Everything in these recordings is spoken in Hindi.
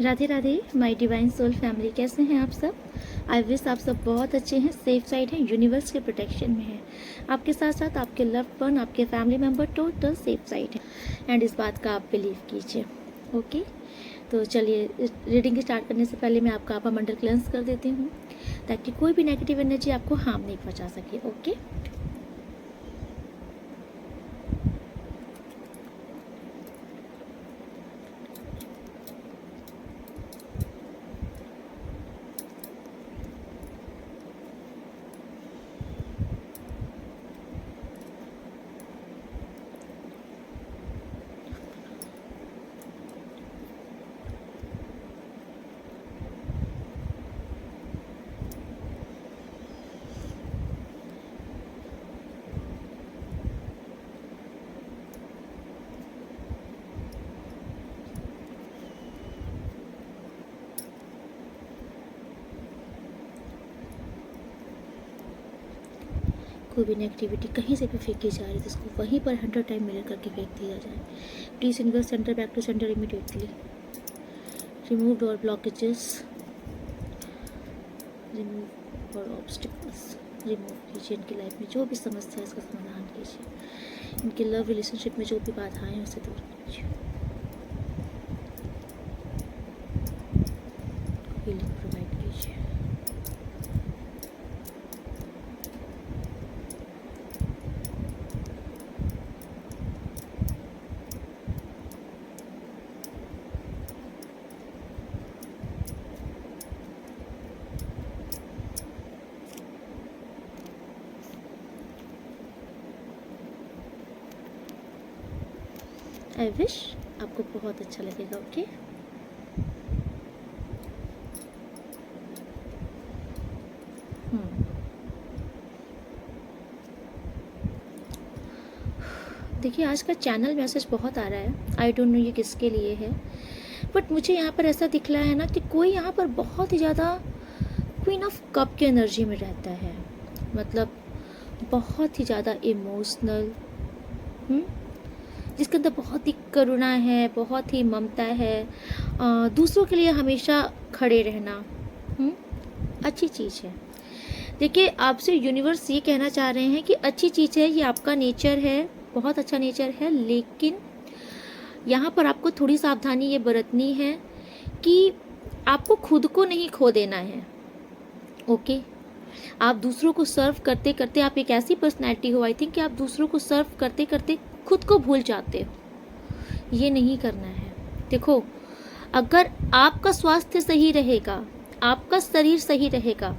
Radhe Radhe my divine soul family, कैसे हैं आप सब। आई विश आप सब बहुत अच्छे हैं, सेफ साइड हैं, यूनिवर्स के प्रोटेक्शन में हैं। आपके साथ साथ आपके लव्ड वन, आपके family member total safe side हैं एंड इस बात का आप बिलीव कीजिए। ओके, तो चलिए रीडिंग स्टार्ट करने से पहले मैं आपका आपा मंडल क्लेंस कर देती हूँ ताकि कोई भी नेगेटिव एनर्जी आपको हार्म नहीं पहुँचा सके। ओके, कोई भी नेगेटिविटी कहीं से भी फेंकी जा रही है तो उसको वहीं पर 100 टाइम मिरर करके फेंक दिया जाए। Please universe centre back to centre immediately. Remove all blockages, remove all obstacles, remove कीजिए। इनकी लाइफ में जो भी समस्या है इसका समाधान कीजिए। इनके लव रिलेशनशिप में जो भी बाधाएं हैं उसे दूर कीजिए। हीलिंग प्रोवाइड कीजिए। आई विश आपको बहुत अच्छा लगेगा। ओके, देखिए आज का चैनल मैसेज बहुत आ रहा है। आई डोंट नो ये किसके लिए है, बट मुझे यहाँ पर ऐसा दिख रहा है ना कि कोई यहाँ पर बहुत ही ज़्यादा क्वीन ऑफ कप की एनर्जी में रहता है। मतलब बहुत ही ज़्यादा इमोशनल, जिसके अंदर बहुत ही करुणा है, बहुत ही ममता है, दूसरों के लिए हमेशा खड़े रहना अच्छी चीज़ है। देखिए आपसे यूनिवर्स ये कहना चाह रहे हैं कि अच्छी चीज़ है, ये आपका नेचर है, बहुत अच्छा नेचर है, लेकिन यहाँ पर आपको थोड़ी सावधानी ये बरतनी है कि आपको खुद को नहीं खो देना है। ओके, आप दूसरों को सर्व करते करते, आप एक ऐसी पर्सनैलिटी हो आई थिंक कि आप दूसरों को सर्व करते करते खुद को भूल जाते हो। ये नहीं करना है। देखो, अगर आपका स्वास्थ्य सही रहेगा, आपका शरीर सही रहेगा,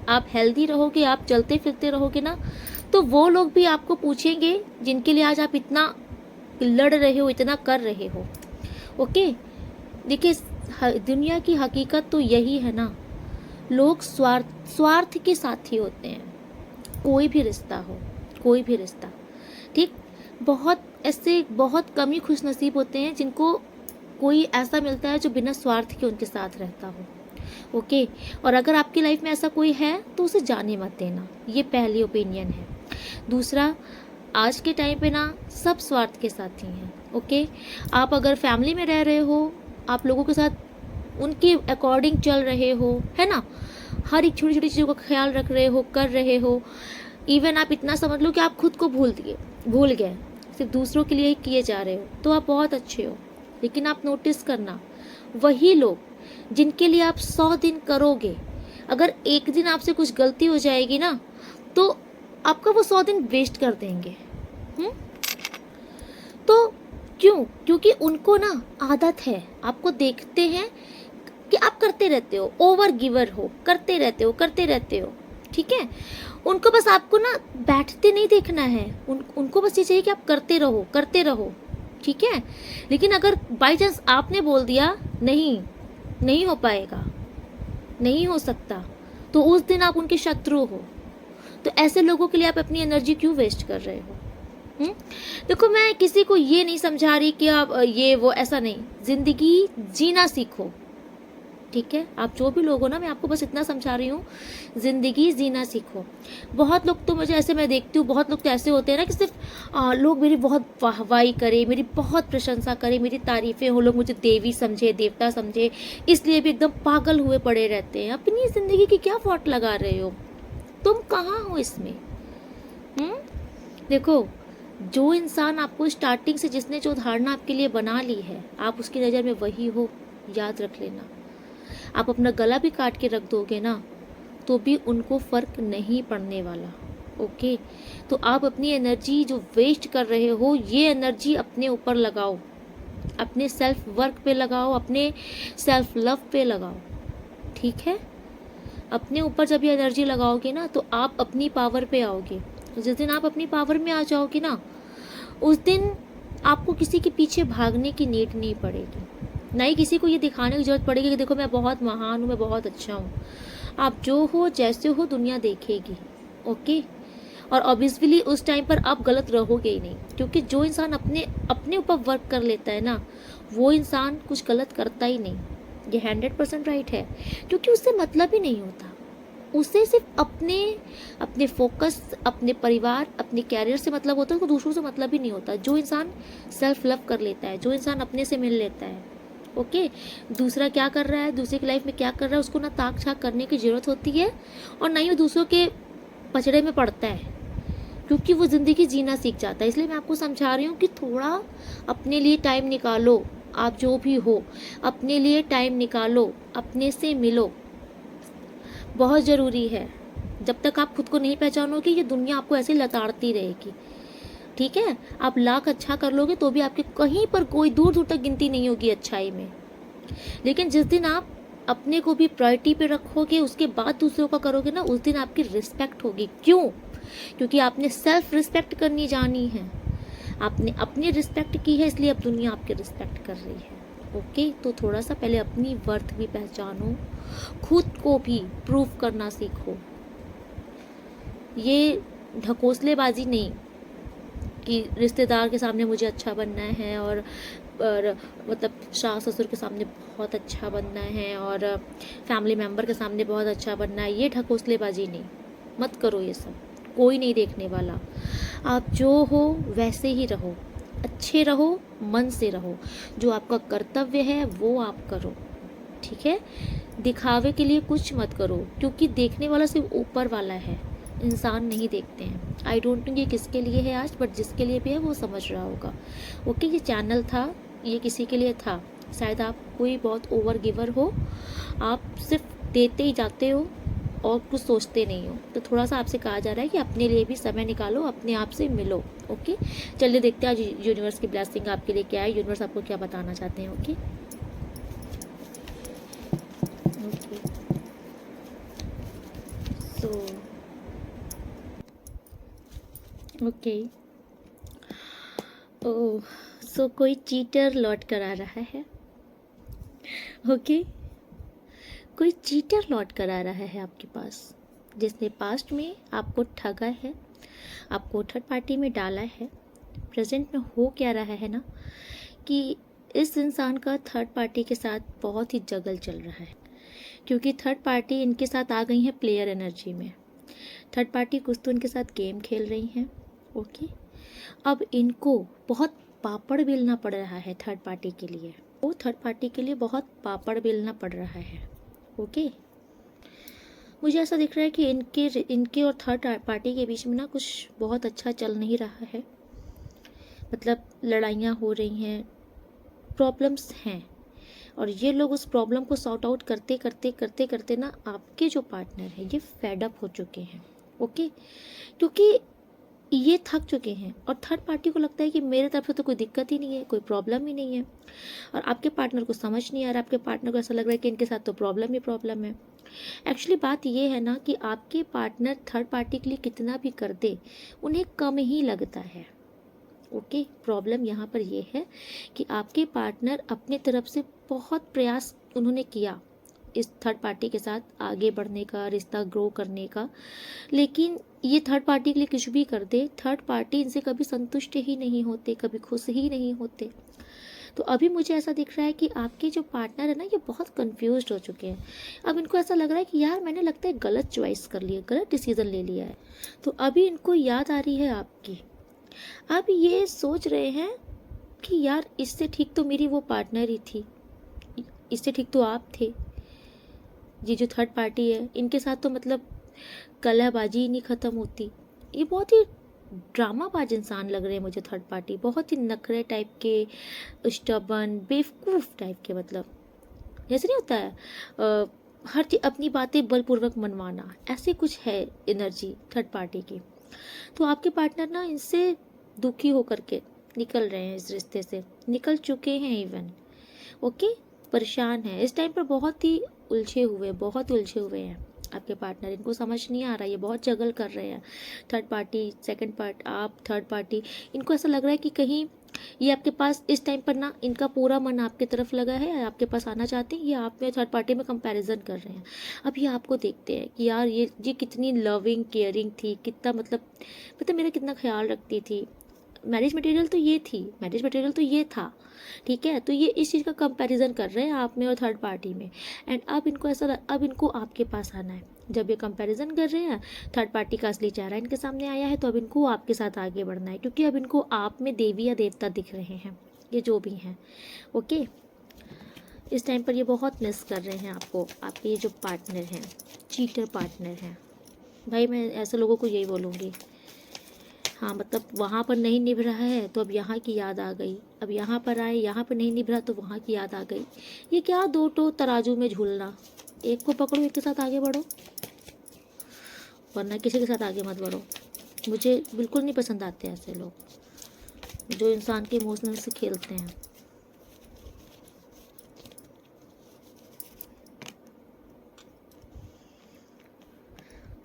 आप हेल्दी रहोगे, आप चलते फिरते रहोगे ना, तो वो लोग भी आपको पूछेंगे जिनके लिए आज आप इतना लड़ रहे हो, इतना कर रहे हो। ओके, देखिए दुनिया की हकीकत तो यही है ना, लोग स्वार्थ के साथी होते हैं। कोई भी रिश्ता हो, कोई भी रिश्ता, ठीक, बहुत कम ही खुश नसीब होते हैं जिनको कोई ऐसा मिलता है जो बिना स्वार्थ के उनके साथ रहता हो। ओके, और अगर आपकी लाइफ में ऐसा कोई है तो उसे जाने मत देना, ये पहली ओपिनियन है। दूसरा, आज के टाइम पे ना सब स्वार्थ के साथी हैं। ओके, आप अगर फैमिली में रह रहे हो, आप लोगों के साथ उनके अकॉर्डिंग चल रहे हो, है ना, हर एक छोटी छोटी चीज़ों का ख्याल रख रहे हो, कर रहे हो, इवन आप इतना समझ लो कि आप खुद को भूल गए, सिर्फ दूसरों के लिए ही किए जा रहे हो, तो आप बहुत अच्छे हो। लेकिन आप नोटिस करना, वही लोग जिनके लिए आप 100 दिन करोगे, अगर एक दिन आपसे कुछ गलती हो जाएगी ना, तो आपका वो 100 दिन वेस्ट कर देंगे। तो क्यों? क्योंकि उनको ना आदत है, आपको देखते हैं कि आप करते रहते हो, ओवर गिवर हो, करते रहते हो, ठीक है। उनको बस आपको ना बैठते नहीं देखना है, उनको बस ये चाहिए कि आप करते रहो, ठीक है। लेकिन अगर बाई चांस आपने बोल दिया नहीं हो पाएगा, नहीं हो सकता, तो उस दिन आप उनके शत्रु हो। तो ऐसे लोगों के लिए आप अपनी एनर्जी क्यों वेस्ट कर रहे हो? देखो, मैं किसी को ये नहीं समझा रही कि आप ये वो, ऐसा नहीं। जिंदगी जीना सीखो, ठीक है, आप जो भी लोग हो ना, मैं आपको बस इतना समझा रही हूँ, ज़िंदगी जीना सीखो। बहुत लोग तो मुझे ऐसे, मैं देखती हूँ बहुत लोग तो ऐसे होते हैं ना कि सिर्फ लोग मेरी बहुत वाहवाही करें, मेरी बहुत प्रशंसा करें, मेरी तारीफ़ें हो, लोग मुझे देवी समझे, देवता समझे, इसलिए भी एकदम पागल हुए पड़े रहते हैं। अपनी ज़िंदगी की क्या फॉट लगा रहे हो? तुम कहाँ हो इसमें? हम्म? देखो, जो इंसान आपको स्टार्टिंग से, जिसने जो धारणा आपके लिए बना ली है, आप उसकी नज़र में वही हो, याद रख लेना। आप अपना गला भी काट के रख दोगे ना, तो भी उनको फ़र्क नहीं पड़ने वाला। ओके, तो आप अपनी एनर्जी जो वेस्ट कर रहे हो, ये एनर्जी अपने ऊपर लगाओ, अपने सेल्फ वर्क पे लगाओ, अपने सेल्फ लव पे लगाओ। ठीक है, अपने ऊपर जब ये एनर्जी लगाओगे ना, तो आप अपनी पावर पे आओगे। जिस दिन आप अपनी पावर में आ जाओगे ना, उस दिन आपको किसी के पीछे भागने की नीड नहीं पड़ेगी, ना ही किसी को ये दिखाने की जरूरत पड़ेगी कि देखो मैं बहुत महान हूँ, मैं बहुत अच्छा हूँ। आप जो हो, जैसे हो, दुनिया देखेगी। ओके, और ऑब्वियसली उस टाइम पर आप गलत रहोगे ही नहीं, क्योंकि जो इंसान अपने अपने ऊपर वर्क कर लेता है ना, वो इंसान कुछ गलत करता ही नहीं। ये 100% राइट है, क्योंकि उससे मतलब ही नहीं होता। उसे सिर्फ अपने अपने फोकस, अपने परिवार, अपने कैरियर से मतलब होता है, उसको दूसरों से मतलब ही नहीं होता। जो इंसान सेल्फ लव कर लेता है, जो इंसान अपने से मिल लेता है, ओके, दूसरा क्या कर रहा है, दूसरे की लाइफ में क्या कर रहा है, उसको ना ताक झाक करने की ज़रूरत होती है, और ना ही वो दूसरों के पचड़े में पड़ता है, क्योंकि वो ज़िंदगी जीना सीख जाता है। इसलिए मैं आपको समझा रही हूँ कि थोड़ा अपने लिए टाइम निकालो। आप जो भी हो, अपने लिए टाइम निकालो, अपने से मिलो, बहुत ज़रूरी है। जब तक आप खुद को नहीं पहचानोगे, ये दुनिया आपको ऐसे लताड़ती रहेगी। ठीक है, आप लाख अच्छा कर लोगे तो भी आपके कहीं पर कोई दूर दूर तक गिनती नहीं होगी अच्छाई में। लेकिन जिस दिन आप अपने को भी प्रायोरिटी पे रखोगे, उसके बाद दूसरों का करोगे ना, उस दिन आपकी रिस्पेक्ट होगी। क्यों? क्योंकि आपने सेल्फ रिस्पेक्ट करनी जानी है, आपने अपनी रिस्पेक्ट की है, इसलिए अब दुनिया आपकी रिस्पेक्ट कर रही है। ओके, तो थोड़ा सा पहले अपनी वर्थ भी पहचानो, खुद को भी प्रूव करना सीखो। ये ढकोसलेबाजी नहीं कि रिश्तेदार के सामने मुझे अच्छा बनना है, और मतलब सास ससुर के सामने बहुत अच्छा बनना है, और फैमिली मेम्बर के सामने बहुत अच्छा बनना है। ये ढकोसलेबाजी नहीं, मत करो ये सब, कोई नहीं देखने वाला। आप जो हो वैसे ही रहो, अच्छे रहो, मन से रहो, जो आपका कर्तव्य है वो आप करो। ठीक है, दिखावे के लिए कुछ मत करो, क्योंकि देखने वाला सिर्फ ऊपर वाला है, इंसान नहीं देखते हैं। आई डोंट नो ये किसके लिए है आज, बट जिसके लिए भी है वो समझ रहा होगा। ओके, ये चैनल था, ये किसी के लिए था। शायद आप कोई बहुत ओवर गिवर हो, आप सिर्फ देते ही जाते हो और कुछ सोचते नहीं हो। तो थोड़ा सा आपसे कहा जा रहा है कि अपने लिए भी समय निकालो, अपने आप से मिलो। ओके, चलिए देखते हैं आज यूनिवर्स की ब्लेसिंग आपके लिए क्या है, यूनिवर्स आपको क्या बताना चाहते हैं। ओके ओके, सो ओके, ओह, सो कोई चीटर लौट कर आ रहा है। ओके, कोई चीटर लौट कर आ रहा है आपके पास, जिसने पास्ट में आपको ठगा है, आपको थर्ड पार्टी में डाला है। प्रेजेंट में हो क्या रहा है ना, कि इस इंसान का थर्ड पार्टी के साथ बहुत ही जगल चल रहा है, क्योंकि थर्ड पार्टी इनके साथ आ गई है प्लेयर एनर्जी में। थर्ड पार्टी कुछ तो इनके साथ गेम खेल रही हैं। ओके, अब इनको बहुत पापड़ बेलना पड़ रहा है थर्ड पार्टी के लिए, वो थर्ड पार्टी के लिए बहुत पापड़ बेलना पड़ रहा है। ओके, मुझे ऐसा दिख रहा है कि इनके और थर्ड पार्टी के बीच में ना कुछ बहुत अच्छा चल नहीं रहा है। मतलब लड़ाइयाँ हो रही हैं, प्रॉब्लम्स हैं, और ये लोग उस प्रॉब्लम को सॉर्ट आउट करते करते करते करते ना, आपके जो पार्टनर हैं ये फेड अप हो चुके हैं। ओके, क्योंकि ये थक चुके हैं, और थर्ड पार्टी को लगता है कि मेरे तरफ से तो कोई दिक्कत ही नहीं है, कोई प्रॉब्लम ही नहीं है, और आपके पार्टनर को समझ नहीं आ रहा। आपके पार्टनर को ऐसा लग रहा है कि इनके साथ तो प्रॉब्लम ही प्रॉब्लम है। एक्चुअली बात ये है ना कि आपके पार्टनर थर्ड पार्टी के लिए कितना भी कर दे, उन्हें कम ही लगता है। ओके, प्रॉब्लम यहाँ पर ये है कि आपके पार्टनर अपने तरफ से बहुत प्रयास उन्होंने किया इस थर्ड पार्टी के साथ आगे बढ़ने का, रिश्ता ग्रो करने का, लेकिन ये थर्ड पार्टी के लिए कुछ भी कर दे, थर्ड पार्टी इनसे कभी संतुष्ट ही नहीं होते, कभी खुश ही नहीं होते। तो अभी मुझे ऐसा दिख रहा है कि आपके जो पार्टनर है ना, ये बहुत कंफ्यूज्ड हो चुके हैं। अब इनको ऐसा लग रहा है कि यार मैंने लगता है गलत चॉइस कर लिया, गलत डिसीजन ले लिया है। तो अभी इनको याद आ रही है आपकी। अब ये सोच रहे हैं कि यार इससे ठीक तो मेरी वो पार्टनर ही थी, इससे ठीक तो आप थे। ये जो थर्ड पार्टी है, इनके साथ तो मतलब कलहबाजी ही नहीं ख़त्म होती। ये बहुत ही ड्रामाबाज इंसान लग रहे हैं मुझे थर्ड पार्टी, बहुत ही नखरे टाइप के, स्टबन, बेवकूफ़ टाइप के। मतलब जैसे नहीं होता है हर चीज़ अपनी बातें बलपूर्वक मनवाना, ऐसे कुछ है एनर्जी थर्ड पार्टी की। तो आपके पार्टनर ना इनसे दुखी होकर के निकल रहे हैं, इस रिश्ते से निकल चुके हैं इवन। ओके, परेशान है इस टाइम पर, बहुत ही बहुत उलझे हुए हैं आपके पार्टनर। इनको समझ नहीं आ रहा, ये बहुत जगल कर रहे हैं। थर्ड पार्टी, सेकंड पार्ट, आप थर्ड पार्टी। इनको ऐसा लग रहा है कि कहीं ये आपके पास इस टाइम पर ना, इनका पूरा मन आपकी तरफ लगा है, आपके पास आना चाहते हैं। ये आप में थर्ड पार्टी में कंपैरिजन कर रहे हैं। अब ये आपको देखते हैं कि यार ये कितनी लविंग केयरिंग थी, कितना मतलब मेरा कितना ख्याल रखती थी। मैरिज मटेरियल तो ये थी, मैरिज मटेरियल तो ये था, ठीक है। तो ये इस चीज़ का कंपैरिजन कर रहे हैं आप में और थर्ड पार्टी में। एंड अब इनको अब इनको आपके पास आना है। जब ये कंपैरिजन कर रहे हैं, थर्ड पार्टी का असली चेहरा इनके सामने आया है, तो अब इनको आपके साथ आगे बढ़ना है, क्योंकि अब इनको आप में देवी या देवता दिख रहे हैं, ये जो भी हैं। ओके, इस टाइम पर ये बहुत मिस कर रहे हैं आपको, आपके ये जो पार्टनर हैं, चीटर पार्टनर हैं। भाई मैं ऐसे लोगों को यही बोलूँगी। हाँ, मतलब वहाँ पर नहीं निभ रहा है तो अब यहाँ की याद आ गई, अब यहाँ पर आए, यहाँ पर नहीं निभ रहा तो वहाँ की याद आ गई। ये क्या दो टो तराजू में झूलना, एक को पकड़ो, एक के साथ आगे बढ़ो, वरना किसी के साथ आगे मत बढ़ो। मुझे बिल्कुल नहीं पसंद आते ऐसे लोग जो इंसान के इमोशनल से खेलते हैं।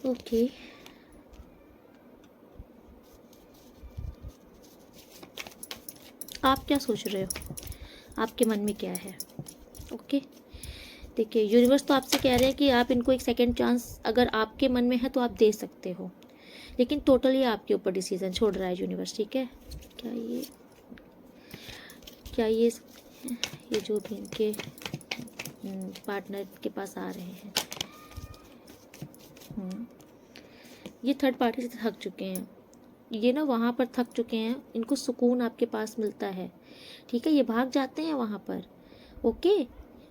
ओके, आप क्या सोच रहे हो, आपके मन में क्या है? ओके, देखिए यूनिवर्स तो आपसे कह रहे हैं कि आप इनको एक सेकंड चांस अगर आपके मन में है तो आप दे सकते हो, लेकिन टोटली आपके ऊपर डिसीजन छोड़ रहा है यूनिवर्स, ठीक है। क्या ये जो भी इनके पार्टनर के पास आ रहे हैं, ये थर्ड पार्टी से थक चुके हैं। ये ना वहाँ पर थक चुके हैं, इनको सुकून आपके पास मिलता है, ठीक है। ये भाग जाते हैं वहाँ पर, ओके,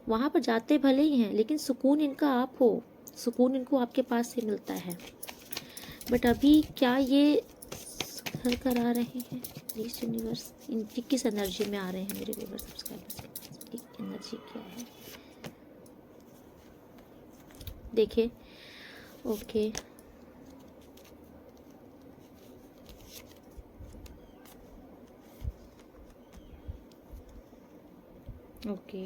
वहाँ पर जाते भले ही हैं, लेकिन सुकून इनका आप हो, सुकून इनको आपके पास से मिलता है। बट अभी क्या ये सुधर कर आ रहे हैं? प्लीज़ यूनिवर्स, इनकी किस एनर्जी में आ रहे हैं मेरे व्यूअर सब्सक्राइबर्स के पास, एनर्जी क्या है देखिए। ओके, ओके,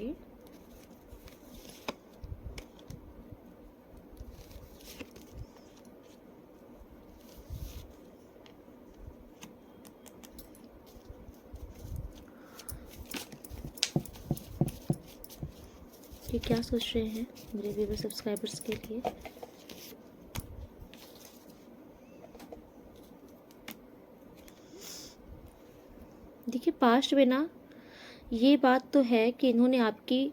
ये क्या सोच रहे हैं मेरे व्यूअर सब्सक्राइबर्स के लिए? देखिए पास्ट में ना ये बात तो है कि इन्होंने आपके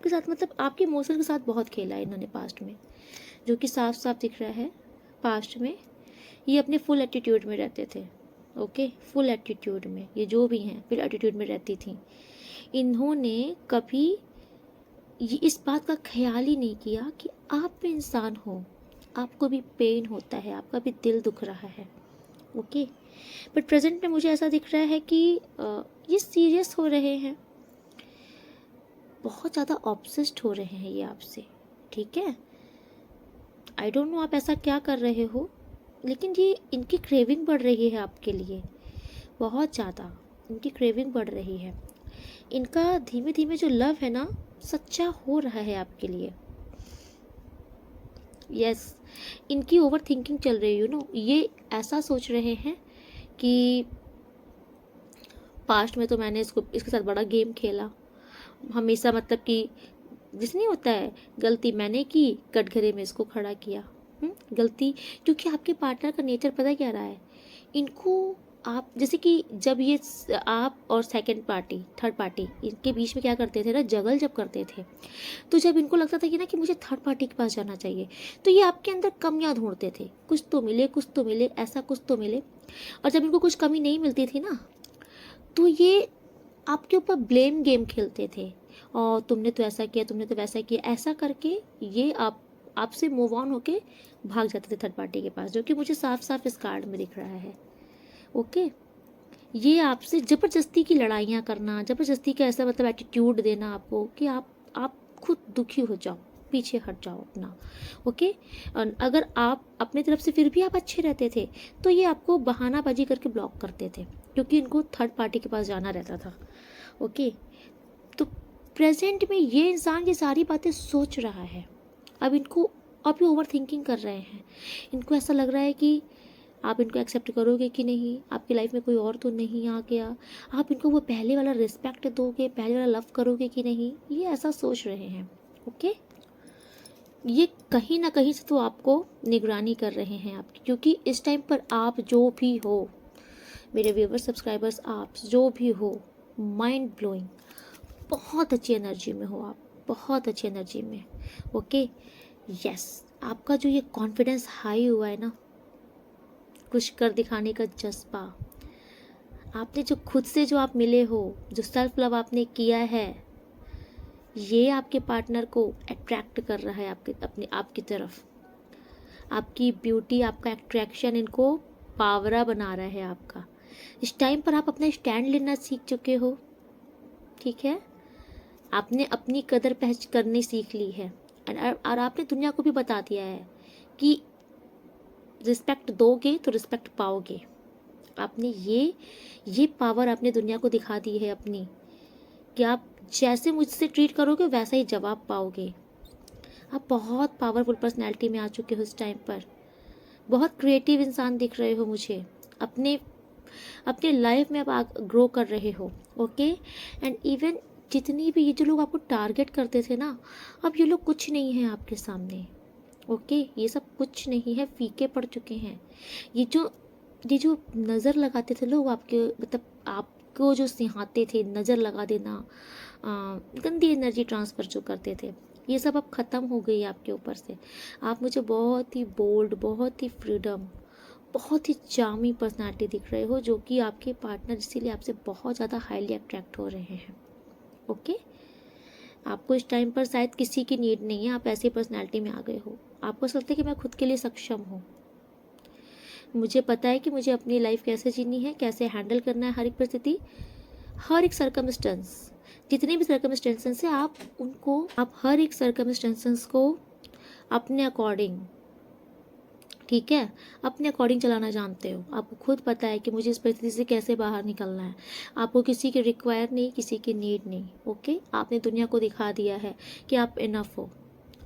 साथ मतलब आपके इमोशन के साथ बहुत खेला है इन्होंने पास्ट में, जो कि साफ साफ दिख रहा है। पास्ट में ये अपने फुल एटीट्यूड में रहते थे, ओके, फुल एटीट्यूड में ये जो भी हैं फिर एटीट्यूड में रहती थी। इन्होंने कभी ये इस बात का ख्याल ही नहीं किया कि आप भी इंसान हो, आपको भी पेन होता है, आपका भी दिल दुख रहा है, ओके। बट प्रेजेंट में मुझे ऐसा दिख रहा है कि ये सीरियस हो रहे हैं, बहुत ज़्यादा ऑब्सेस्ड हो रहे हैं ये आपसे, ठीक है। आई डोंट नो आप ऐसा क्या कर रहे हो, लेकिन ये इनकी क्रेविंग बढ़ रही है आपके लिए, बहुत ज़्यादा इनकी क्रेविंग बढ़ रही है। इनका धीमे धीमे जो लव है ना, सच्चा हो रहा है आपके लिए। यस, इनकी ओवर थिंकिंग चल रही है, यू नो। ये ऐसा सोच रहे हैं कि पास्ट में तो मैंने इसके साथ बड़ा गेम खेला हमेशा, मतलब कि जिस नहीं होता है, गलती मैंने की, कटघरे में इसको खड़ा किया। गलती, क्योंकि आपके पार्टनर का नेचर पता क्या रहा है, इनको आप जैसे कि जब ये आप और सेकंड पार्टी, थर्ड पार्टी, इनके बीच में क्या करते थे ना, जगल जब करते थे, तो जब इनको लगता था कि ना कि मुझे थर्ड पार्टी के पास जाना चाहिए, तो ये आपके अंदर कमियां ढूंढते थे, कुछ तो मिले, कुछ तो मिले, ऐसा कुछ तो मिले। और जब इनको कुछ कमी नहीं मिलती थी ना, तो ये आपके ऊपर ब्लेम गेम खेलते थे, और तुमने तो ऐसा किया, तुमने तो वैसा किया, ऐसा करके ये आपसे मूव ऑन होके भाग जाते थे थर्ड पार्टी के पास, जो कि मुझे साफ साफ इस कार्ड में दिख रहा है। ओके, ये आपसे ज़बरदस्ती की लड़ाइयाँ करना, ज़बरदस्ती का ऐसा मतलब एटीट्यूड देना आपको कि आप खुद दुखी हो जाओ, पीछे हट जाओ अपना। ओके, और अगर आप अपनी तरफ से फिर भी आप अच्छे रहते थे, तो ये आपको बहानाबाजी करके ब्लॉक करते थे, क्योंकि इनको थर्ड पार्टी के पास जाना रहता था। ओके, तो प्रेजेंट में ये इंसान ये सारी बातें सोच रहा है। अब ये ओवर थिंकिंग कर रहे हैं। इनको ऐसा लग रहा है कि आप इनको एक्सेप्ट करोगे कि नहीं, आपकी लाइफ में कोई और तो नहीं आ गया, आप इनको वो पहले वाला रिस्पेक्ट दोगे, पहले वाला लव करोगे कि नहीं, ये ऐसा सोच रहे हैं। ओके, ये कहीं ना कहीं से तो आपको निगरानी कर रहे हैं आपकी, क्योंकि इस टाइम पर आप जो भी हो, मेरे व्यूवर्स, सब्सक्राइबर्स, आप जो भी हो, माइंड ब्लोइंग, बहुत अच्छी एनर्जी में हो आप, बहुत अच्छी एनर्जी में। ओके, यस, आपका जो ये कॉन्फिडेंस हाई हुआ है ना, कुछ कर दिखाने का जज्बा, आपने जो खुद से जो आप मिले हो, जो सेल्फ लव आपने किया है, ये आपके पार्टनर को अट्रैक्ट कर रहा है आपकी तरफ। आपकी ब्यूटी, आपका अट्रैक्शन इनको पावरा बना रहा है आपका। इस टाइम पर आप अपना स्टैंड लेना सीख चुके हो, ठीक है, आपने अपनी कदर पहच करनी सीख ली है, और आपने दुनिया को भी बता दिया है कि रिस्पेक्ट दोगे तो रिस्पेक्ट पाओगे। आपने ये पावर आपने दुनिया को दिखा दी है अपनी, कि आप जैसे मुझसे ट्रीट करोगे वैसा ही जवाब पाओगे। आप बहुत पावरफुल पर्सनैलिटी में आ चुके हो इस टाइम पर, बहुत क्रिएटिव इंसान दिख रहे हो मुझे, अपने अपने लाइफ में आप ग्रो कर रहे हो। ओके, एंड इवन जितनी भी ये जो लोग आपको टारगेट करते थे ना, अब ये लोग कुछ नहीं है आपके सामने। ओके, ये सब कुछ नहीं है, फीके पड़ चुके हैं। ये जो नज़र लगाते थे लोग आपके, मतलब आपको जो सिहाते थे, नज़र लगा देना, गंदी एनर्जी ट्रांसफ़र जो करते थे, ये सब अब ख़त्म हो गई आपके ऊपर से। आप मुझे बहुत ही बोल्ड, बहुत ही फ्रीडम, बहुत ही चार्मिंग पर्सनालिटी दिख रहे हो, जो कि आपके पार्टनर इसीलिए आपसे बहुत ज़्यादा हाईली अट्रैक्ट हो रहे हैं। ओके, आपको इस टाइम पर शायद किसी की नीड नहीं है, आप ऐसी पर्सनालिटी में आ गए हो। आपको ऐसा लगता है कि मैं खुद के लिए सक्षम हूँ, मुझे पता है कि मुझे अपनी लाइफ कैसे जीनी है, कैसे हैंडल करना है हर एक परिस्थिति, हर एक सर्कमस्टेंस। जितने भी सर्कमस्टेंसेस हैं, आप हर एक सर्कमस्टेंसेस को अपने अकॉर्डिंग, ठीक है, अपने अकॉर्डिंग चलाना जानते हो। आपको खुद पता है कि मुझे इस परिस्थिति से कैसे बाहर निकलना है। आपको किसी की रिक्वायर नहीं, किसी की नीड नहीं। ओके, आपने दुनिया को दिखा दिया है कि आप इनफ हो,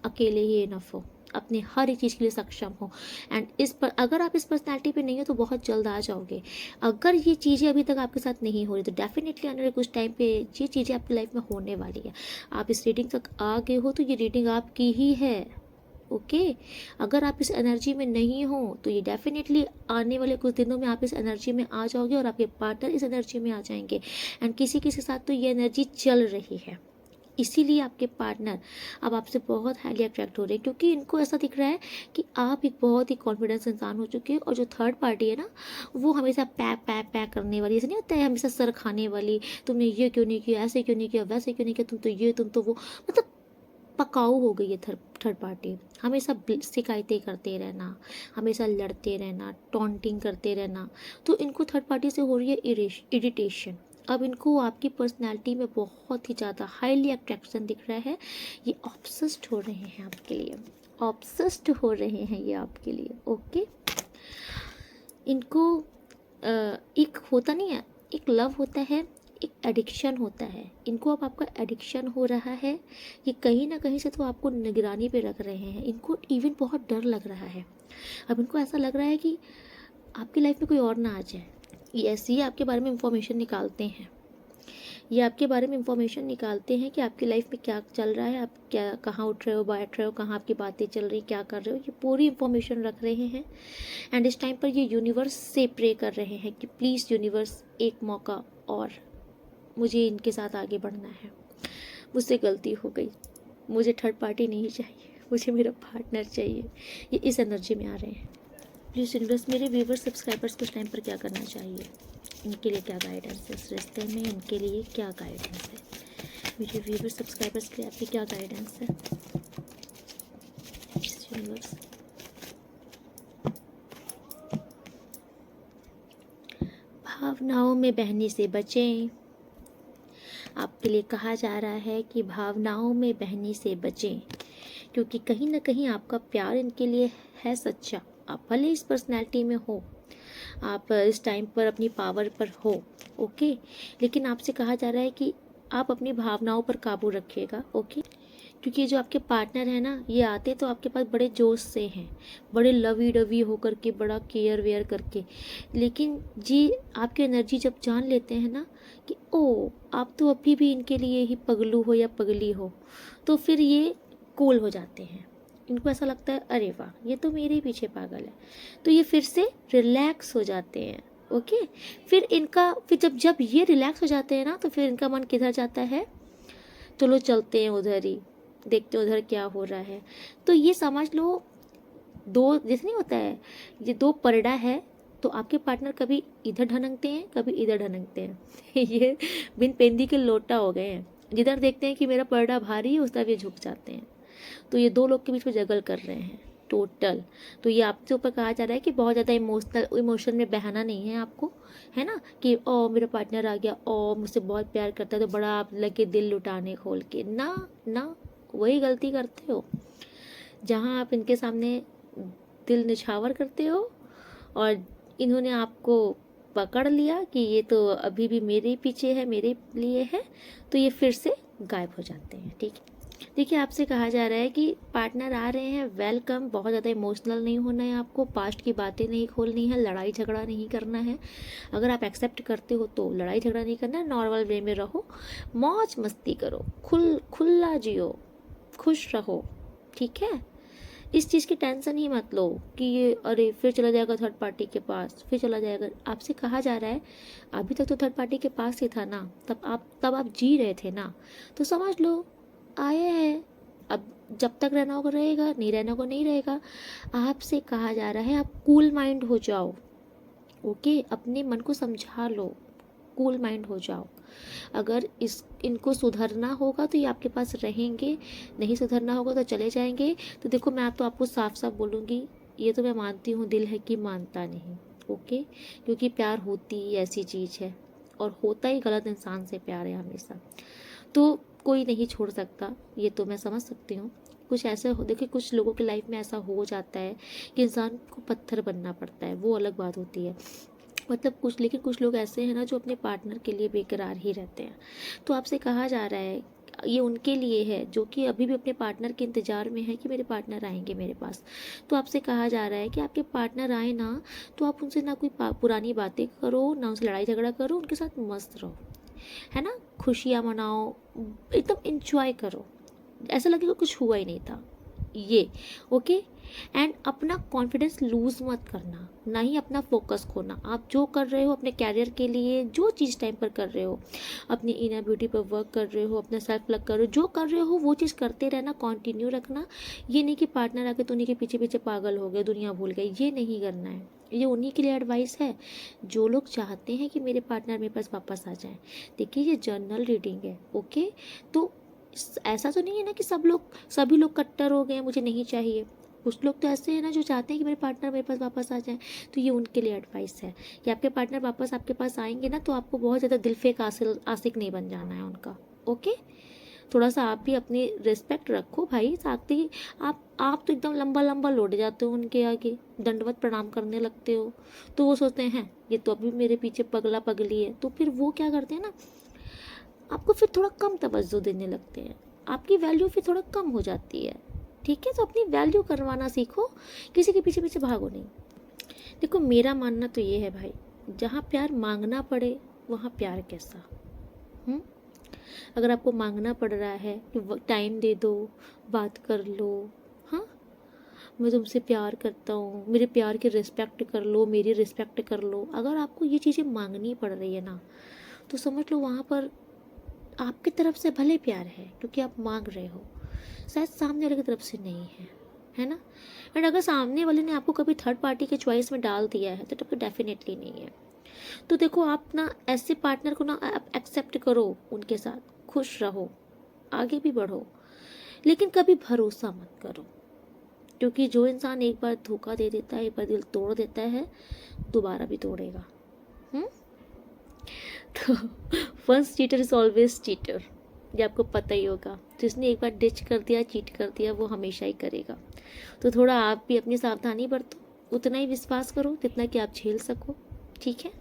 अकेले ही इनफ हो, अपने हर एक चीज़ के लिए सक्षम हो। एंड अगर आप इस पर्सनैलिटी पे नहीं हो तो बहुत जल्द आ जाओगे। अगर ये चीज़ें अभी तक आपके साथ नहीं हो रही तो डेफिनेटली आने वाले कुछ टाइम पे ये चीज़ें आपकी लाइफ में होने वाली है। आप इस रीडिंग तक आ गए हो तो ये रीडिंग आपकी ही है। ओके, अगर आप इस एनर्जी में नहीं हो तो ये डेफिनेटली आने वाले कुछ दिनों में आप इस एनर्जी में आ जाओगे, और आपके पार्टनर इस एनर्जी में आ जाएंगे। एंड किसी के साथ तो ये एनर्जी चल रही है, इसीलिए आपके पार्टनर अब आपसे बहुत हाईली अट्रैक्ट हो रहे हैं, क्योंकि इनको ऐसा दिख रहा है कि आप एक बहुत ही कॉन्फिडेंस इंसान हो चुके हैं। और जो थर्ड पार्टी है ना, वो हमेशा पैक पैक पैक करने वाली, ऐसे नहीं होता है, हमेशा सर खाने वाली, तुमने ये क्यों नहीं किया, ऐसे क्यों नहीं किया, वैसे क्यों नहीं किया, तुम तो ये, तुम तो वो, मतलब पकाऊ हो गई है थर्ड पार्टी। हमेशा शिकायतें करते रहना, हमेशा लड़ते रहना, टॉन्टिंग करते रहना, तो इनको थर्ड पार्टी से हो रही है इरिटेशन। अब इनको आपकी पर्सनैलिटी में बहुत ही ज़्यादा हाईली अट्रैक्शन दिख रहा है। ये ऑब्सेस्ड हो रहे हैं आपके लिए, ऑब्सेस्ड हो रहे हैं ये आपके लिए। ओके, इनको एक होता नहीं है, एक लव होता है, एक एडिक्शन होता है। इनको अब आपका एडिक्शन हो रहा है। ये कहीं ना कहीं से तो आपको निगरानी पे रख रहे हैं। इनको इवन बहुत डर लग रहा है। अब इनको ऐसा लग रहा है कि आपकी लाइफ में कोई और ना आ जाए। ये ऐसे ही आपके बारे में इंफॉर्मेशन निकालते हैं, ये आपके बारे में इंफॉर्मेशन निकालते हैं कि आपकी लाइफ में क्या चल रहा है, आप क्या कहाँ उठ रहे हो, बैठ रहे हो, कहाँ आपकी बातें चल रही, क्या कर रहे हो, ये पूरी इंफॉर्मेशन रख रहे हैं। एंड इस टाइम पर ये यूनिवर्स से प्रे कर रहे हैं कि प्लीज़ यूनिवर्स एक मौका और, मुझे इनके साथ आगे बढ़ना है, मुझसे गलती हो गई, मुझे थर्ड पार्टी नहीं चाहिए, मुझे मेरा पार्टनर चाहिए। ये इस एनर्जी में आ रहे हैं। प्लीज़ यूनिवर्स मेरे व्यूवर्स सब्सक्राइबर्स को इस टाइम पर क्या करना चाहिए, इनके लिए क्या गाइडेंस है, इस रिश्ते में इनके लिए क्या गाइडेंस है, मेरे व्यूवर्स सब्सक्राइबर्स के लिए आपकी क्या गाइडेंस है यूनिवर्स। भावनाओं में बहने से बचें। आपके लिए कहा जा रहा है कि भावनाओं में बहने से बचें, क्योंकि कहीं ना कहीं आपका प्यार इनके लिए है सच्चा। आप भले इस पर्सनैलिटी में हो, आप इस टाइम पर अपनी पावर पर हो, ओके, लेकिन आपसे कहा जा रहा है कि आप अपनी भावनाओं पर काबू रखिएगा, ओके। क्योंकि जो आपके पार्टनर है ना, ये आते तो आपके पास बड़े जोश से हैं, बड़े लवी डवी होकर के, बड़ा केयर वेयर करके, लेकिन जी आपकी एनर्जी जब जान लेते हैं ना कि ओ आप तो अभी भी इनके लिए ही पगलू हो या पगली हो, तो फिर ये कूल हो जाते हैं। इनको ऐसा लगता है अरे वाह ये तो मेरे ही पीछे पागल है, तो ये फिर से रिलैक्स हो जाते हैं, ओके। फिर जब जब ये रिलैक्स हो जाते हैं ना, तो फिर इनका मन किधर जाता है, चलो चलते हैं उधर ही, देखते उधर क्या हो रहा है। तो ये समझ लो दो जैसे नहीं होता है, ये दो परडा है, तो आपके पार्टनर कभी इधर ढनकते हैं, कभी इधर ढनकते हैं ये बिन पेंदी के लोटा हो गए हैं, जिधर देखते हैं कि मेरा परडा भारी है उस तरफ ये झुक जाते हैं। तो ये दो लोग के बीच में जगल कर रहे हैं टोटल। तो ये आपके ऊपर कहा जा रहा है कि बहुत ज़्यादा इमोशन में बहाना नहीं है आपको, है ना, कि ओ मेरा पार्टनर आ गया, ओ मुझसे बहुत प्यार करता है, तो बड़ा आप लगे दिल लुटाने खोल के, ना ना, वही गलती करते हो जहाँ आप इनके सामने दिल निछावर करते हो और इन्होंने आपको पकड़ लिया कि ये तो अभी भी मेरे पीछे है, मेरे लिए है, तो ये फिर से गायब हो जाते हैं, ठीक है। देखिए आपसे कहा जा रहा है कि पार्टनर आ रहे हैं, वेलकम। बहुत ज़्यादा इमोशनल नहीं होना है आपको, पास्ट की बातें नहीं खोलनी है, लड़ाई झगड़ा नहीं करना है। अगर आप एक्सेप्ट करते हो तो लड़ाई झगड़ा नहीं करना है, नॉर्मल वे में रहो, मौज मस्ती करो, खुला जियो, खुश रहो, ठीक है। इस चीज़ की टेंशन ही मत लो कि ये अरे फिर चला जाएगा थर्ड पार्टी के पास, फिर चला जाएगा। आपसे कहा जा रहा है अभी तक तो थर्ड पार्टी के पास ही था ना, तब आप जी रहे थे ना, तो समझ लो आए हैं, अब जब तक रहना होगा रहेगा, नहीं रहना होगा नहीं रहेगा। आपसे कहा जा रहा है आप कूल माइंड हो जाओ, ओके, अपने मन को समझा लो, कूल माइंड हो जाओ। अगर इनको सुधरना होगा तो ये आपके पास रहेंगे, नहीं सुधरना होगा तो चले जाएंगे। तो देखो मैं तो आपको साफ साफ बोलूँगी, ये तो मैं मानती हूँ, दिल है कि मानता नहीं, ओके, क्योंकि प्यार होती ही ऐसी चीज़ है और होता ही गलत इंसान से प्यार है हमेशा, तो कोई नहीं छोड़ सकता, ये तो मैं समझ सकती हूँ। कुछ ऐसे हो, देखिए कुछ लोगों की लाइफ में ऐसा हो जाता है कि इंसान को पत्थर बनना पड़ता है, वो अलग बात होती है, मतलब लेकिन कुछ लोग ऐसे हैं ना जो अपने पार्टनर के लिए बेकरार ही रहते हैं। तो आपसे कहा जा रहा है ये उनके लिए है जो कि अभी भी अपने पार्टनर के इंतज़ार में है कि मेरे पार्टनर आएंगे मेरे पास। तो आपसे कहा जा रहा है कि आपके पार्टनर आए ना, तो आप उनसे ना कोई पुरानी बातें करो, ना उनसे लड़ाई झगड़ा करो, उनके साथ मस्त रहो, है ना, खुशियाँ मनाओ, एकदम इंजॉय करो, ऐसा लगेगा कुछ हुआ ही नहीं था ये, ओके। एंड अपना कॉन्फिडेंस लूज़ मत करना, ना ही अपना फोकस खोना। आप जो कर रहे हो अपने कैरियर के लिए, जो चीज़ टाइम पर कर रहे हो, अपनी इनर ब्यूटी पर वर्क कर रहे हो, अपना सेल्फ लव कर रहे हो, जो कर रहे हो वो चीज़ करते रहना, कंटिन्यू रखना। ये नहीं कि पार्टनर आके तो उन्हीं के पीछे पीछे पागल हो गए, दुनिया भूल गई, ये नहीं करना है। ये उन्हीं के लिए एडवाइस है जो लोग चाहते हैं कि मेरे पार्टनर मेरे पास वापस आ जाए। देखिए ये जर्नल रीडिंग है, ओके, तो ऐसा तो नहीं है ना कि सभी लोग कट्टर हो गए मुझे नहीं चाहिए। कुछ लोग तो ऐसे हैं ना जो चाहते हैं कि मेरे पार्टनर मेरे पास वापस आ जाए, तो ये उनके लिए एडवाइस है कि आपके पार्टनर वापस आपके पास आएंगे ना, तो आपको बहुत ज़्यादा दिलफेक आशिक नहीं बन जाना है उनका, ओके। थोड़ा सा आप भी अपनी रिस्पेक्ट रखो भाई, साथ ही आप तो एकदम लंबा लंबा लौट जाते हो उनके आगे, दंडवत प्रणाम करने लगते हो, तो वो सोचते हैं ये तो अभी मेरे पीछे पगला पगली है, तो फिर वो क्या करते हैं ना, आपको फिर थोड़ा कम तवज्जो देने लगते हैं, आपकी वैल्यू फिर थोड़ा कम हो जाती है, ठीक है। तो अपनी वैल्यू करवाना सीखो, किसी के पीछे पीछे भागो नहीं। देखो मेरा मानना तो ये है भाई, जहाँ प्यार मांगना पड़े वहाँ प्यार कैसा, अगर आपको मांगना पड़ रहा है कि टाइम दे दो, बात कर लो, हाँ मैं तुमसे प्यार करता हूँ, मेरे प्यार की रिस्पेक्ट कर लो, मेरी रिस्पेक्ट कर लो, अगर आपको ये चीज़ें मांगनी पड़ रही है ना, तो समझ लो वहाँ पर आपकी तरफ से भले प्यार है क्योंकि आप मांग रहे हो, शायद सामने वाले की तरफ से नहीं है ना। एंड अगर सामने वाले ने आपको कभी थर्ड पार्टी के चॉइस में डाल दिया है तो डेफिनेटली नहीं है। तो देखो आप ना ऐसे पार्टनर को ना आप एक्सेप्ट करो, उनके साथ खुश रहो, आगे भी बढ़ो, लेकिन कभी भरोसा मत करो, क्योंकि जो इंसान एक बार धोखा दे देता है, एक बार दिल तोड़ देता है, दोबारा भी तोड़ेगा। तो first cheater is always cheater, ये आपको पता ही होगा। जिसने एक बार डिच कर दिया, चीट कर दिया, वो हमेशा ही करेगा। तो थोड़ा आप भी अपनी सावधानी बरतो, उतना ही विश्वास करो जितना कि आप झेल सको, ठीक है।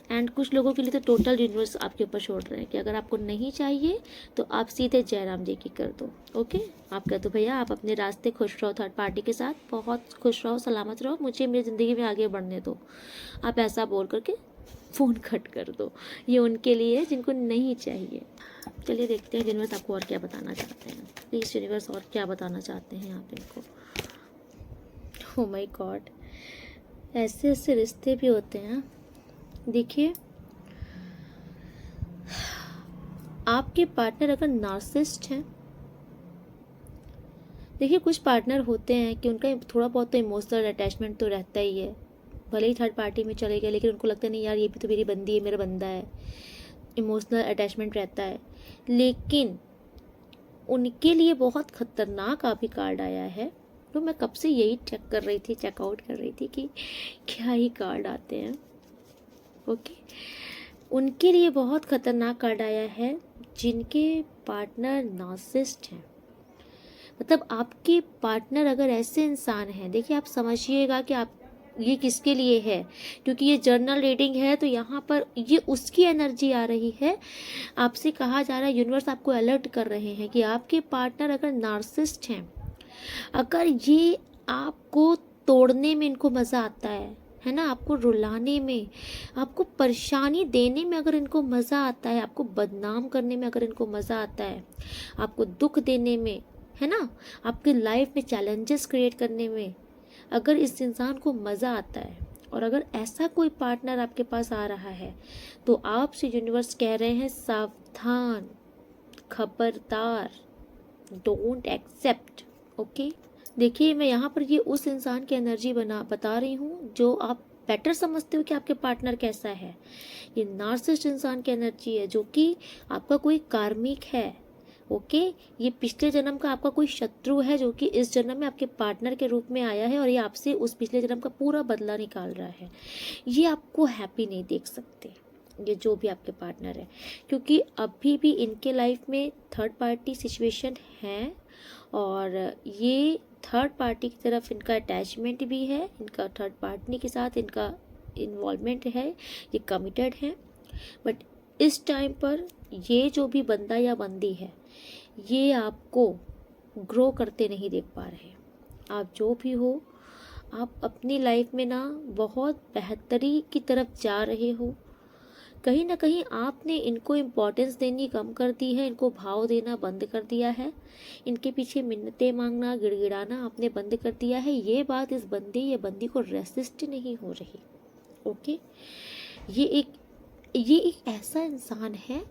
एंड कुछ लोगों के लिए तो टोटल यूनिवर्स आपके ऊपर छोड़ रहे हैं कि अगर आपको नहीं चाहिए तो आप सीधे जयराम जी की कर दो। ओके, आप कह दो भैया आप अपने रास्ते खुश रहो, थर्ड पार्टी के साथ बहुत खुश रहो, सलामत रहो, मुझे मेरी ज़िंदगी में आगे बढ़ने दो, आप ऐसा बोल करके फ़ोन कट कर दो। ये उनके लिए है जिनको नहीं चाहिए। चलिए देखते हैं यूनिवर्स आपको और क्या बताना चाहते हैं। प्लीज़ यूनिवर्स और क्या बताना चाहते हैं आप इनको। ओह माय गॉड, ऐसे ऐसे रिश्ते भी होते हैं। देखिए आपके पार्टनर अगर नार्सिसिस्ट हैं, देखिए कुछ पार्टनर होते हैं कि उनका थोड़ा बहुत तो इमोशनल अटैचमेंट तो रहता ही है, भले ही थर्ड पार्टी में चले गए लेकिन उनको लगता नहीं यार ये भी तो मेरी बंदी है, मेरा बंदा है, इमोशनल अटैचमेंट रहता है। लेकिन उनके लिए बहुत ख़तरनाक अभी कार्ड आया है, तो मैं कब से यही चेक कर रही थी, चेकआउट कर रही थी कि क्या ही कार्ड आते हैं। ओके, उनके लिए बहुत ख़तरनाक कार्ड आया है जिनके पार्टनर नार्सिसिस्ट हैं। मतलब आपके पार्टनर अगर ऐसे इंसान हैं, देखिए आप समझिएगा कि आप ये किसके लिए है, क्योंकि ये जर्नल रीडिंग है तो यहाँ पर ये उसकी एनर्जी आ रही है। आपसे कहा जा रहा है, यूनिवर्स आपको अलर्ट कर रहे हैं कि आपके पार्टनर अगर नार्सिसिस्ट हैं, अगर ये आपको तोड़ने में इनको मज़ा आता है ना, आपको रुलाने में, आपको परेशानी देने में अगर इनको मज़ा आता है, आपको बदनाम करने में अगर इनको मज़ा आता है, आपको दुख देने में, है ना, आपकी लाइफ में चैलेंजेस क्रिएट करने में अगर इस इंसान को मज़ा आता है, और अगर ऐसा कोई पार्टनर आपके पास आ रहा है, तो आपसे यूनिवर्स कह रहे हैं सावधान, खबरदार, डोंट एक्सेप्ट। ओके, देखिए मैं यहाँ पर ये उस इंसान की एनर्जी बता रही हूँ जो आप बेटर समझते हो कि आपके पार्टनर कैसा है। ये नार्सिसिस्ट इंसान की एनर्जी है जो कि आपका कोई कार्मिक है। ओके, ये पिछले जन्म का आपका कोई शत्रु है जो कि इस जन्म में आपके पार्टनर के रूप में आया है और ये आपसे उस पिछले जन्म का पूरा बदला निकाल रहा है। ये आपको हैप्पी नहीं देख सकते, ये जो भी आपके पार्टनर है, क्योंकि अभी भी इनके लाइफ में थर्ड पार्टी सिचुएशन है और ये थर्ड पार्टी की तरफ इनका अटैचमेंट भी है, इनका थर्ड पार्टी के साथ इनका इन्वॉल्वमेंट है, ये कमिटेड है। बट इस टाइम पर ये जो भी बंदा या बंदी है, ये आपको ग्रो करते नहीं देख पा रहे। आप जो भी हो, आप अपनी लाइफ में ना बहुत बेहतरी की तरफ जा रहे हो। कहीं ना कहीं आपने इनको इम्पोर्टेंस देनी कम कर दी है, इनको भाव देना बंद कर दिया है, इनके पीछे मिन्नतें मांगना, गिड़गिड़ाना आपने बंद कर दिया है। ये बात इस बंदे या बंदी को रेसिस्ट नहीं हो रही। ओके, ये एक ऐसा इंसान है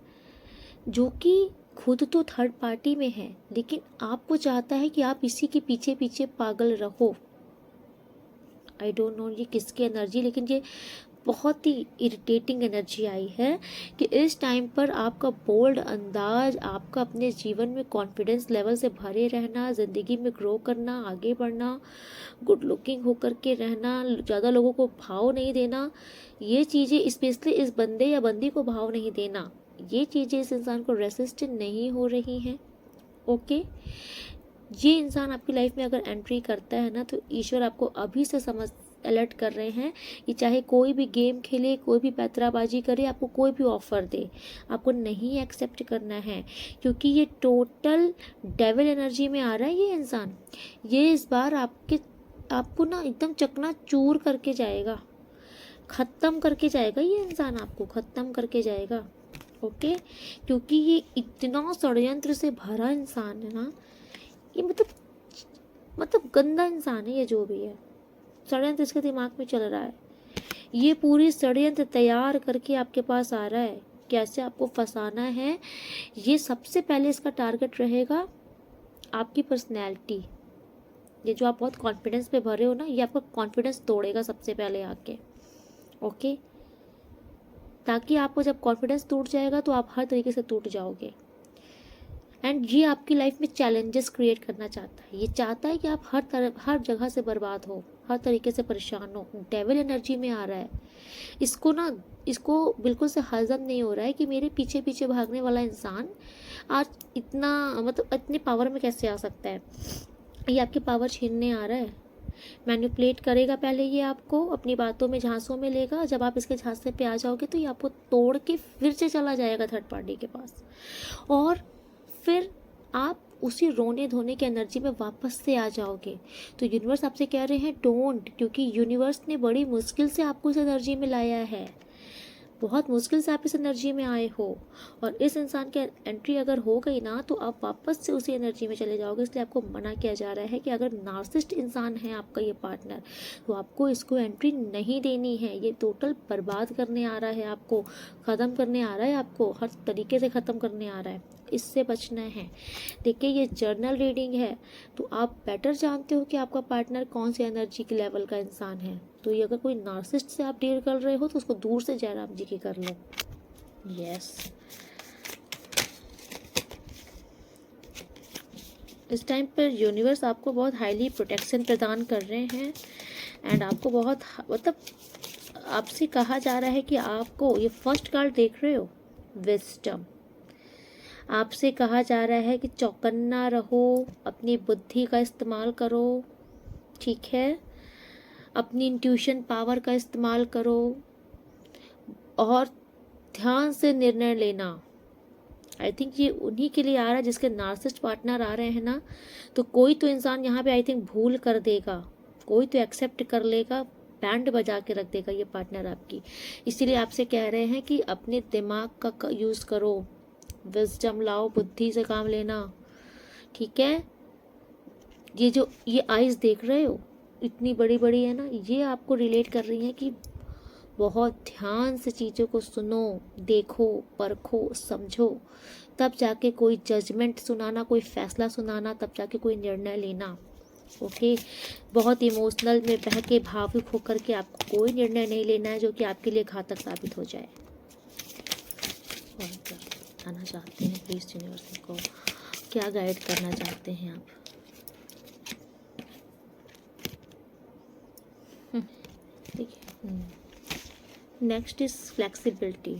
जो कि खुद तो थर्ड पार्टी में है, लेकिन आपको चाहता है कि आप इसी के पीछे पीछे पागल रहो। आई डोंट नो ये किसकी एनर्जी, लेकिन ये बहुत ही इरिटेटिंग एनर्जी आई है कि इस टाइम पर आपका बोल्ड अंदाज, आपका अपने जीवन में कॉन्फिडेंस लेवल से भरे रहना, ज़िंदगी में ग्रो करना, आगे बढ़ना, गुड लुकिंग होकर के रहना, ज़्यादा लोगों को भाव नहीं देना, ये चीज़ें स्पेशली इस बंदे या बंदी को भाव नहीं देना, ये चीज़ें इस इंसान को रेसिस्ट नहीं हो रही हैं। ओके, ये इंसान आपकी लाइफ में अगर एंट्री करता है ना, तो ईश्वर आपको अभी से अलर्ट कर रहे हैं कि चाहे कोई भी गेम खेले, कोई भी पैतराबाजी करे, आपको कोई भी ऑफर दे, आपको नहीं एक्सेप्ट करना है, क्योंकि ये टोटल डेविल एनर्जी में आ रहा है। ये इंसान ये इस बार आपको ना एकदम चकनाचूर करके जाएगा, ख़त्म करके जाएगा। ये इंसान आपको ख़त्म करके जाएगा। ओके, क्योंकि ये इतना षड्यंत्र से भरा इंसान है ना, ये मतलब गंदा इंसान है ये, जो भी है षड्यंत्र इसके दिमाग में चल रहा है। ये पूरी षड्यंत्र तैयार करके आपके पास आ रहा है, कैसे आपको फंसाना है। ये सबसे पहले इसका टारगेट रहेगा आपकी पर्सनैलिटी। ये जो आप बहुत कॉन्फिडेंस पे भरे हो ना, ये आपका कॉन्फिडेंस तोड़ेगा सबसे पहले आके। ओके, ताकि आपको जब कॉन्फिडेंस टूट जाएगा तो आप हर तरीके से टूट जाओगे। एंड ये आपकी लाइफ में चैलेंजेस क्रिएट करना चाहता है। ये चाहता है कि आप हर जगह से बर्बाद हो, हर तरीके से परेशान हो। डेविल एनर्जी में आ रहा है। इसको बिल्कुल से हजम नहीं हो रहा है कि मेरे पीछे पीछे भागने वाला इंसान आज इतना मतलब इतने पावर में कैसे आ सकता है। ये आपकी पावर छीनने आ रहा है, मैनिपुलेट करेगा। पहले ये आपको अपनी बातों में झांसों में लेगा। जब आप इसके झांसे पे आ जाओगे तो ये आपको तोड़ के फिर से चला जाएगा थर्ड पार्टी के पास, और फिर आप उसी रोने धोने की एनर्जी में वापस से आ जाओगे। तो यूनिवर्स आपसे कह रहे हैं डोंट, क्योंकि यूनिवर्स ने बड़ी मुश्किल से आपको इस एनर्जी में लाया है। बहुत मुश्किल से आप इस एनर्जी में आए हो, और इस इंसान की एंट्री अगर हो गई ना तो आप वापस से उसी एनर्जी में चले जाओगे। इसलिए आपको मना किया जा रहा है कि अगर नार्सिसिस्ट इंसान है आपका ये पार्टनर, तो आपको इसको एंट्री नहीं देनी है। ये टोटल बर्बाद करने आ रहा है, आपको ख़त्म करने आ रहा है, आपको हर तरीके से ख़त्म करने आ रहा है। इससे बचना है। देखिए, ये जर्नल रीडिंग है, तो आप बेटर जानते हो कि आपका पार्टनर कौन सी एनर्जी के लेवल का इंसान है। तो ये अगर कोई नार्सिसिस्ट से आप डील कर रहे हो तो उसको दूर से जयराम जी की कर लो। यस, इस टाइम पर यूनिवर्स आपको बहुत हाईली प्रोटेक्शन प्रदान कर रहे हैं। एंड आपको बहुत मतलब आपसे कहा जा रहा है कि आपको, ये फर्स्ट कार्ड देख रहे हो, विजडम, आपसे कहा जा रहा है कि चौकन्ना रहो, अपनी बुद्धि का इस्तेमाल करो, ठीक है, अपनी इंट्यूशन पावर का इस्तेमाल करो, और ध्यान से निर्णय लेना। आई थिंक ये उन्हीं के लिए आ रहा है जिसके नार्सिसिस्ट पार्टनर आ रहे हैं ना। तो कोई तो इंसान यहाँ पे आई थिंक भूल कर देगा, कोई तो एक्सेप्ट कर लेगा, बैंड बजा के रख देगा ये पार्टनर आपकी। इसीलिए आपसे कह रहे हैं कि अपने दिमाग का यूज़ करो, विजडम लाओ, बुद्धि से काम लेना, ठीक है। ये जो ये आइज़ देख रहे हो इतनी बड़ी बड़ी है ना, ये आपको रिलेट कर रही हैं कि बहुत ध्यान से चीज़ों को सुनो, देखो, परखो, समझो, तब जाके कोई जजमेंट सुनाना, कोई फैसला सुनाना, तब जाके कोई निर्णय लेना। ओके, बहुत इमोशनल में बह के भावुक होकर के आपको कोई निर्णय नहीं लेना है जो कि आपके लिए घातक साबित हो जाए। और क्या बताना चाहते हैं प्लीज़ यूनिवर्स को, क्या गाइड करना चाहते हैं आप? देखिए, नेक्स्ट इज़ फ्लेक्सिबिलिटी।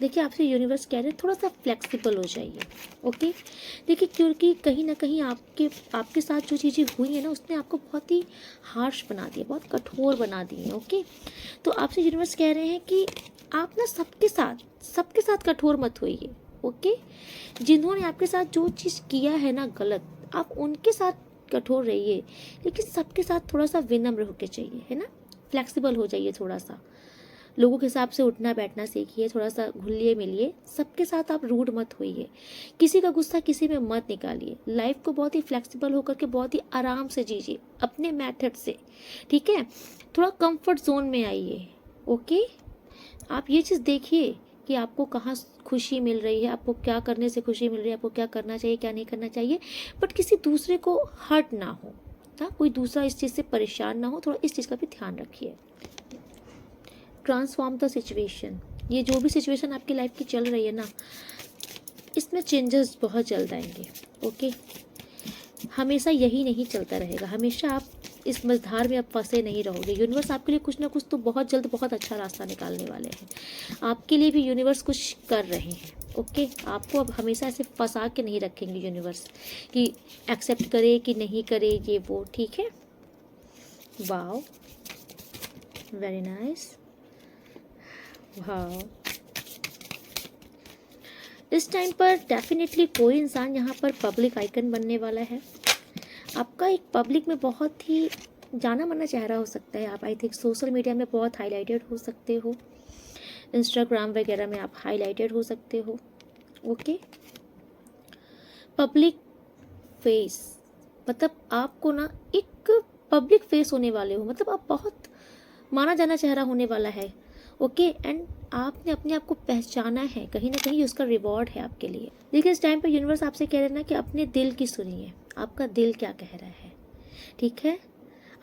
देखिए, आपसे यूनिवर्स कह रहे हैं थोड़ा सा फ्लेक्सिबल हो जाइए। ओके, देखिए, क्योंकि कहीं ना कहीं आपके साथ जो चीज़ें हुई हैं ना, उसने आपको बहुत ही हार्श बना दिया, बहुत कठोर बना दी है। ओके, तो आपसे यूनिवर्स कह रहे हैं कि आप ना सबके साथ कठोर मत होइए। ओके, जिन्होंने आपके साथ जो चीज़ किया है ना गलत, आप उनके साथ कठोर रहिए, लेकिन सबके साथ थोड़ा सा विनम्र होके चाहिए, है ना। फ्लेक्सिबल हो जाइए, थोड़ा सा लोगों के हिसाब से उठना बैठना सीखिए, थोड़ा सा घुलिए मिलिए। सबके साथ आप रूड मत होइए, किसी का गुस्सा किसी में मत निकालिए। लाइफ को बहुत ही फ्लेक्सिबल होकर के बहुत ही आराम से जीजिए, अपने मेथड से, ठीक है। थोड़ा कंफर्ट जोन में आइए। ओके, आप ये चीज़ देखिए कि आपको कहाँ खुशी मिल रही है, आपको क्या करने से खुशी मिल रही है, आपको क्या करना चाहिए, क्या नहीं करना चाहिए, बट किसी दूसरे को हर्ट ना हो, ना कोई दूसरा इस चीज़ से परेशान ना हो। थोड़ा इस चीज़ का भी ध्यान रखिए। ट्रांसफॉर्म द सिचुएशन, ये जो भी सिचुएशन आपकी लाइफ की चल रही है ना, इसमें चेंजेस बहुत जल्द आएंगे। ओके, हमेशा यही नहीं चलता रहेगा, हमेशा आप इस मझधार में अब फंसे नहीं रहोगे। यूनिवर्स आपके लिए कुछ ना कुछ तो बहुत जल्द बहुत अच्छा रास्ता निकालने वाले हैं। आपके लिए भी यूनिवर्स कुछ कर रहे हैं। ओके, आपको अब हमेशा ऐसे फंसा के नहीं रखेंगे यूनिवर्स कि एक्सेप्ट करे कि नहीं करे, ये वो, ठीक है। Wow, very nice, wow. इस टाइम पर डेफिनेटली कोई इंसान यहाँ पर पब्लिक आइकन बनने वाला है। आपका एक पब्लिक में बहुत ही जाना माना चेहरा हो सकता है। आप आई थिंक सोशल मीडिया में बहुत हाईलाइटेड हो सकते हो। इंस्टाग्राम वगैरह में आप हाईलाइटेड हो सकते हो। ओके। पब्लिक फेस, मतलब आपको ना एक पब्लिक फेस होने वाले हो, मतलब आप बहुत माना जाना चेहरा होने वाला है। ओके। एंड आपने अपने आप को पहचाना है, कहीं ना कहीं उसका रिवॉर्ड है आपके लिए। देखिए इस टाइम पर यूनिवर्स आपसे कह रहे हैं ना कि अपने दिल की सुनिए, आपका दिल क्या कह रहा है। ठीक है,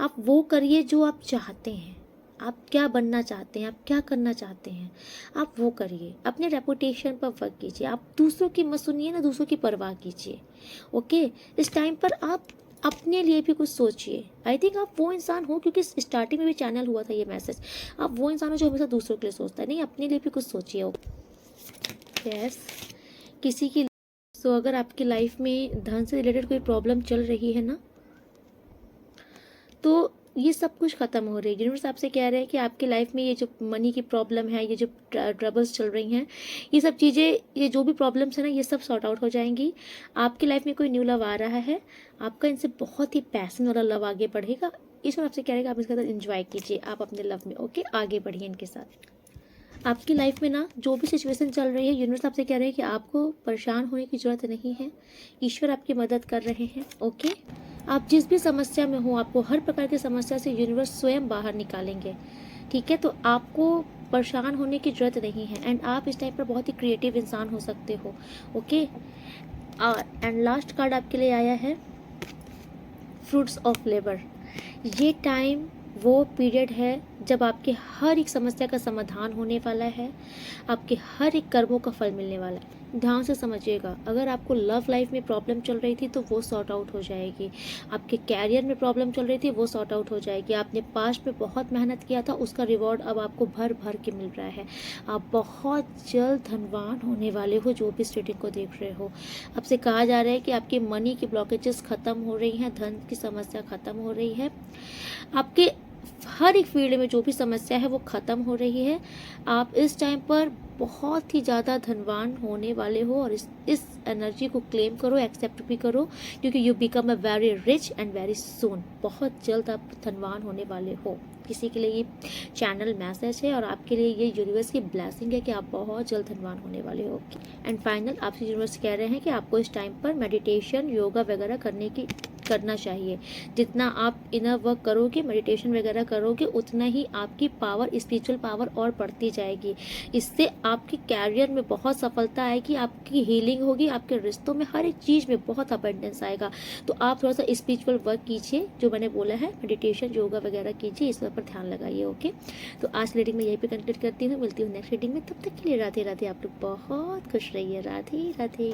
आप वो करिए जो आप चाहते हैं, आप क्या बनना चाहते हैं, आप क्या करना चाहते हैं, आप वो करिए। अपने रेपुटेशन पर वर्क कीजिए, आप दूसरों की मत सुनिए ना, दूसरों की परवाह कीजिए। ओके। इस टाइम पर आप अपने लिए भी कुछ सोचिए। आई थिंक आप वो इंसान हो, क्योंकि स्टार्टिंग में भी चैनल हुआ था ये मैसेज, आप वो इंसान हो जो हमेशा दूसरों के लिए सोचता है, नहीं अपने लिए भी कुछ सोचिए। यस। किसी की अगर आपकी लाइफ में धन से रिलेटेड कोई प्रॉब्लम चल रही है ना, तो ये सब कुछ ख़त्म हो रही है। यूनिवर्स आपसे कह रहे हैं कि आपकी लाइफ में ये जो मनी की प्रॉब्लम है, ये जो ट्रबल्स चल रही हैं, ये सब चीज़ें, ये जो भी प्रॉब्लम्स है ना, ये सब सॉर्ट आउट हो जाएंगी। आपकी लाइफ में कोई न्यू लव आ रहा है, आपका इनसे बहुत ही पैशन वाला लव आगे बढ़ेगा। ईश्वर आपसे कह रहे हैं कि आप इसके साथ इंजॉय कीजिए, आप अपने लव में। ओके, आगे बढ़िए इनके साथ। आपकी लाइफ में ना जो भी सिचुएशन चल रही है, यूनिवर्स आपसे कह रहे हैं कि आपको परेशान होने की ज़रूरत नहीं है, ईश्वर आपकी मदद कर रहे हैं। ओके। आप जिस भी समस्या में हो, आपको हर प्रकार की समस्या से यूनिवर्स स्वयं बाहर निकालेंगे। ठीक है, तो आपको परेशान होने की ज़रूरत नहीं है। एंड आप इस टाइम पर बहुत ही क्रिएटिव इंसान हो सकते हो। ओके। एंड लास्ट कार्ड आपके लिए आया है फ्रूट्स ऑफ लेबर। ये टाइम वो पीरियड है जब आपके हर एक समस्या का समाधान होने वाला है, आपके हर एक कर्मों का फल मिलने वाला है। ध्यान से समझिएगा, अगर आपको लव लाइफ में प्रॉब्लम चल रही थी तो वो सॉर्ट आउट हो जाएगी, आपके कैरियर में प्रॉब्लम चल रही थी वो सॉर्ट आउट हो जाएगी, आपने पास्ट में बहुत मेहनत किया था उसका रिवॉर्ड अब आपको भर भर के मिल रहा है। आप बहुत जल्द धनवान होने वाले हो, जो भी इस रीडिंग को देख रहे हो। आपसे कहा जा रहा है कि आपकी मनी की ब्लॉकेजेस ख़त्म हो रही हैं, धन की समस्या ख़त्म हो रही है, आपके हर एक फील्ड में जो भी समस्या है वो ख़त्म हो रही है। आप इस टाइम पर बहुत ही ज़्यादा धनवान होने वाले हो, और इस एनर्जी को क्लेम करो, एक्सेप्ट भी करो, क्योंकि you become a very rich and very soon. बहुत जल्द आप धनवान होने वाले हो। किसी के लिए ये चैनल मैसेज है, और आपके लिए ये यूनिवर्स की ब्लेसिंग है कि आप बहुत जल्द धनवान होने वाले हो। एंड फाइनल आपसे यूनिवर्स कह रहे हैं कि आपको इस टाइम पर मेडिटेशन, योगा वगैरह करना चाहिए। जितना आप इनर वर्क करोगे, मेडिटेशन वगैरह करोगे, उतना ही आपकी पावर, स्पिरिचुअल पावर और बढ़ती जाएगी। इससे आपके कैरियर में बहुत सफलता आएगी, आपकी हीलिंग होगी, आपके रिश्तों में हर एक चीज़ में बहुत अबंडेंस आएगा। तो आप थोड़ा सा स्पिरिचुअल वर्क कीजिए, जो मैंने बोला है, मेडिटेशन, योगा वगैरह कीजिए, इस पर ध्यान लगाइए। ओके, तो आज रीडिंग में यहीं पे कंक्लूड करती हूँ, मिलती हूँ नेक्स्ट रीडिंग में। तब तक के लिए राधे राधे, आप लोग बहुत खुश रहिए। राधे राधे।